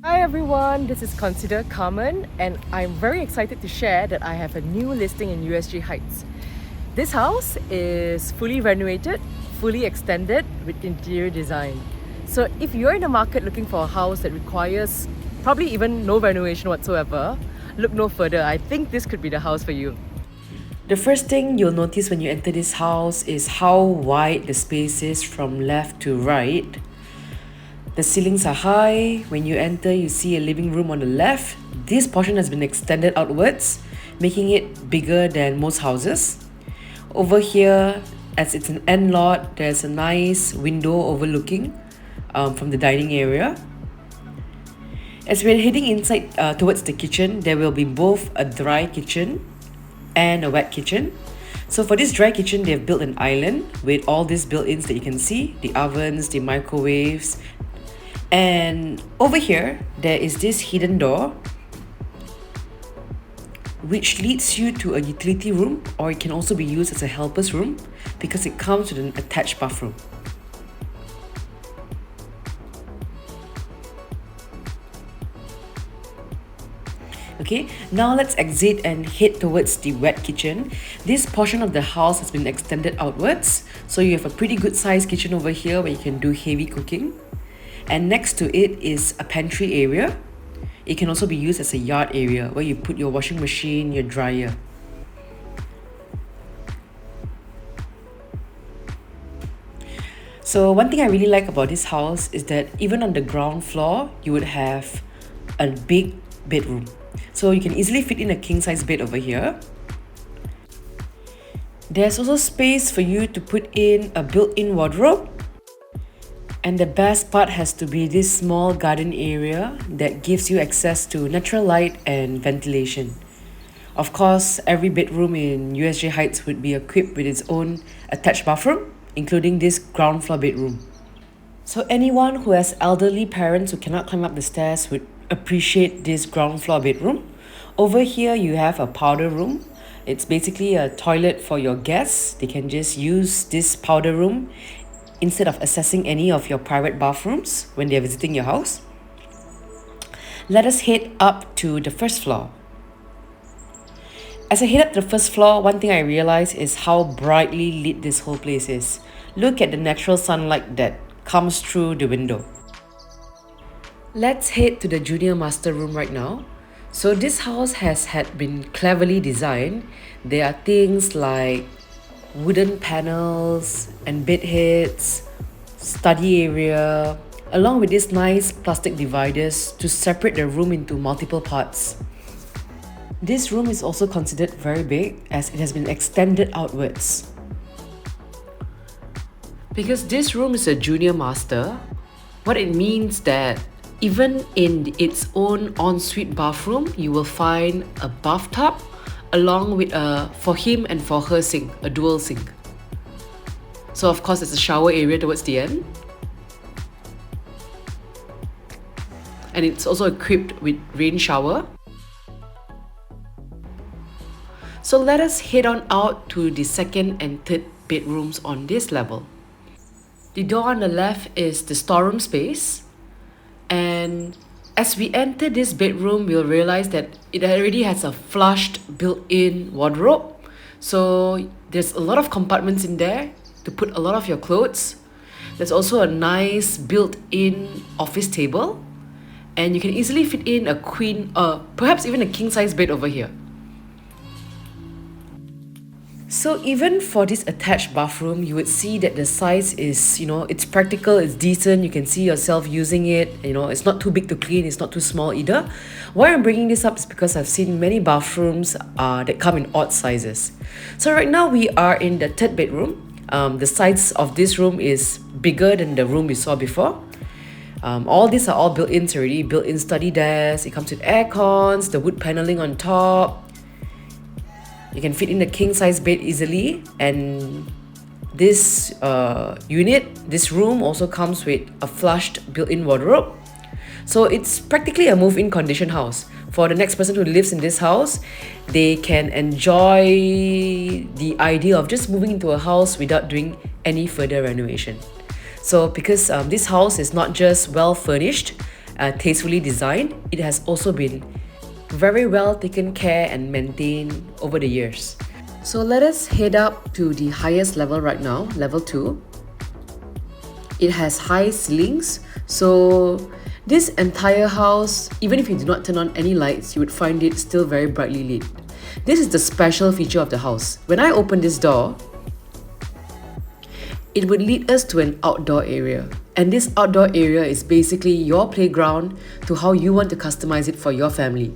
Hi everyone, this is Consider CARMEN and I'm very excited to share that I have a new listing in USJ Heights. This house is fully renovated, fully extended with interior design. So if you're in the market looking for a house that requires probably even no renovation whatsoever, look no further. I think this could be the house for you. The first thing you'll notice when you enter this house is how wide the space is from left to right. The ceilings are high. When you enter, you see a living room on the left. This portion has been extended outwards, making it bigger than most houses. Over here, as it's an end lot, there's a nice window overlooking from the dining area. As we're heading inside towards the kitchen, there will be both a dry kitchen and a wet kitchen. So for this dry kitchen, they've built an island with all these built-ins that you can see, the ovens, the microwaves. And over here, there is this hidden door which leads you to a utility room, or it can also be used as a helper's room because it comes with an attached bathroom. Okay, now let's exit and head towards the wet kitchen. This portion of the house has been extended outwards, so you have a pretty good sized kitchen over here where you can do heavy cooking. And next to it is a pantry area. It can also be used as a yard area where you put your washing machine, your dryer. So one thing I really like about this house is that even on the ground floor, you would have a big bedroom. So you can easily fit in a king size bed over here. There's also space for you to put in a built-in wardrobe. And the best part has to be this small garden area that gives you access to natural light and ventilation. Of course, every bedroom in USJ Heights would be equipped with its own attached bathroom, including this ground floor bedroom. So anyone who has elderly parents who cannot climb up the stairs would appreciate this ground floor bedroom. Over here, you have a powder room. It's basically a toilet for your guests. They can just use this powder room instead of accessing any of your private bathrooms when they're visiting your house. Let us head up to the first floor. As I head up to the first floor, one thing I realize is how brightly lit this whole place is. Look at the natural sunlight that comes through the window. Let's head to the junior master room right now. So this house had been cleverly designed. There are things like wooden panels and bed heads, study area, along with these nice plastic dividers to separate the room into multiple parts. This room is also considered very big as it has been extended outwards. Because this room is a junior master, what it means that even in its own ensuite bathroom, you will find a bathtub along with a for him and for her sink, a dual sink. So of course there's a shower area towards the end. And it's also equipped with rain shower. So let us head on out to the second and third bedrooms on this level. The door on the left is the storeroom space. And as we enter this bedroom, we'll realize that it already has a flushed built-in wardrobe. So there's a lot of compartments in there to put a lot of your clothes. There's also a nice built-in office table. And you can easily fit in a queen, perhaps even a king-size bed over here. So even for this attached bathroom, you would see that the size is, it's practical, it's decent, you can see yourself using it, it's not too big to clean, it's not too small either. Why I'm bringing this up is because I've seen many bathrooms that come in odd sizes. So right now we are in the third bedroom. The size of this room is bigger than the room we saw before. All these are all built-ins already, built-in study desk, it comes with air cons, the wood paneling on top. You can fit in a king-size bed easily, and this this room also comes with a flushed built-in wardrobe. So it's practically a move-in condition house. For the next person who lives in this house, they can enjoy the idea of just moving into a house without doing any further renovation. So because this house is not just well furnished, tastefully designed, it has also been very well taken care and maintained over the years. So let us head up to the highest level right now, level 2. It has high ceilings, so this entire house, even if you do not turn on any lights, you would find it still very brightly lit. This is the special feature of the house. When I open this door, it would lead us to an outdoor area. And this outdoor area is basically your playground to how you want to customize it for your family.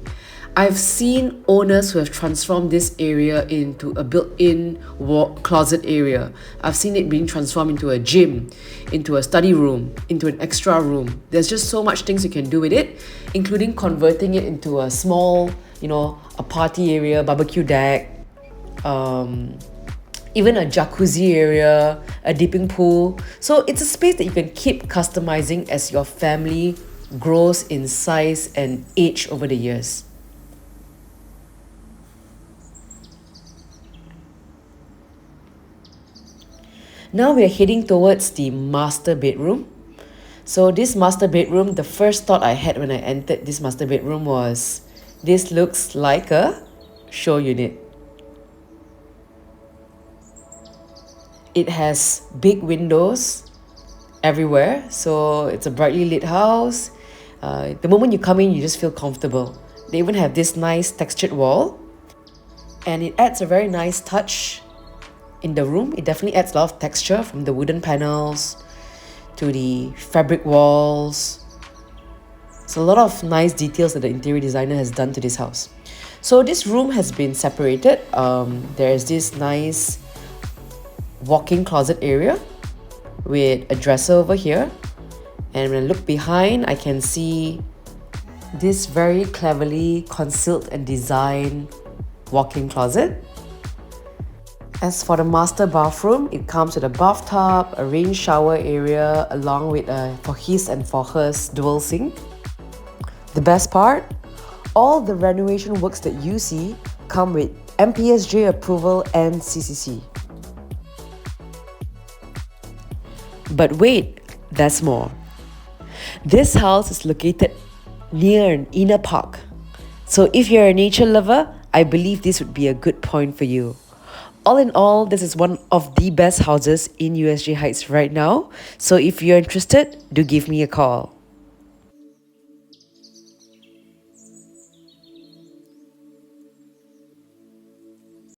I've seen owners who have transformed this area into a built-in closet area. I've seen it being transformed into a gym, into a study room, into an extra room. There's just so much things you can do with it, including converting it into a small, a party area, barbecue deck, even a jacuzzi area, a dipping pool. So it's a space that you can keep customizing as your family grows in size and age over the years. Now we are heading towards the master bedroom. So this master bedroom, the first thought I had when I entered this master bedroom was, this looks like a show unit. It has big windows everywhere, so it's a brightly lit house. The moment you come in, you just feel comfortable. They even have this nice textured wall, and it adds a very nice touch in the room. It definitely adds a lot of texture, from the wooden panels to the fabric walls. So a lot of nice details that the interior designer has done to this house. So this room has been separated. There's this nice walk-in closet area with a dresser over here. And when I look behind, I can see this very cleverly concealed and designed walk-in closet. As for the master bathroom, it comes with a bathtub, a rain shower area, along with a for his and for hers dual sink. The best part, all the renovation works that you see come with MBSJ approval and CCC. But wait, there's more. This house is located near an inner park. So if you're a nature lover, I believe this would be a good point for you. All in all, this is one of the best houses in USJ Heights right now. So if you're interested, do give me a call.